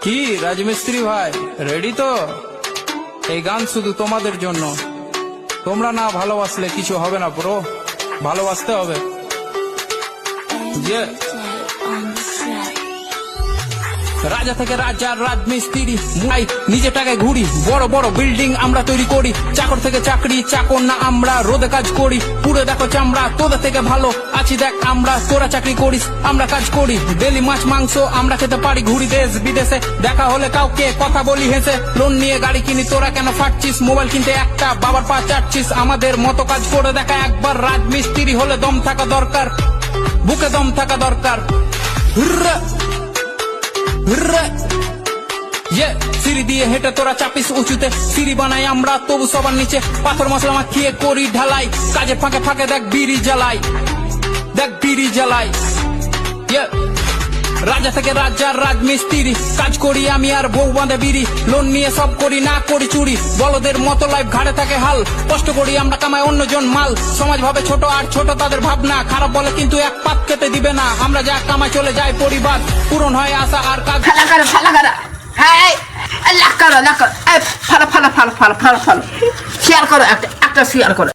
কি রাজমিস্ত্রি ভাই, রেডি তো? এই গান শুধু তোমাদের জন্য। তোমরা না ভালোবাসলে কিছু হবে না ব্রো, ভালোবাসতে হবে। রাজা থেকে রাজা, রাজমিস্ত্রি মুই নিজে টাকায় ঘুরি, বড় বড় বিল্ডিং আমরা তৈরি করি। চাকর থেকে চাকরি, চাকর না আমরা, রোদে কাজ করি, পুরো দেখো চামড়া। তোদের থেকে ভালো আছি দেখ আমরা, তোরা চাকরি করিস আমরা কাজ করি। ডেলি মাছ মাংস আমরা খেতে পারি, ঘুরি দেশ বিদেশে, দেখা হলে কাউকে কথা বলি হেসে। লোন নিয়ে গাড়ি কিনি, তোরা কেন ফাটছিস? মোবাইল কিনতে একটা বাবার পা চাটছিস। আমাদের মতো কাজ করে দেখা একবার, রাজমিস্ত্রি হলে দম থাকা দরকার, বুকে দম থাকা দরকার। সিঁড়ি দিয়ে হেঁটে তোরা চাপিস উঁচুতে, সিঁড়ি বানাই আমরা তবু সবার নিচে। পাথর মশলা মাখিয়ে করি ঢালাই, কাজে ফাঁকে ফাঁকে দেখ বিড়ি জ্বালাই, দেখ বিড়ি জ্বালাই। রাজা থেকে রাজা, রাজমিস্ত্রি কাজ করি আমি আর বউ বাঁধে বিড়ি। লোন নিয়ে সব করি, না করি চুরি, বলদের মতো লাইফ ঘাড়ে থাকে হাল। কষ্ট করি আমরা, কামাই অন্যজন মাল। সমাজ ভাবে ছোট আর ছোট তাদের ভাবনা, খারাপ বলে কিন্তু এক পাত খেতে দিবে না। আমরা যা কামাই চলে যায় পরিবার, পূরণ হয় আশা আর কাজ। শেয়ার করো একটা শেয়ার করো।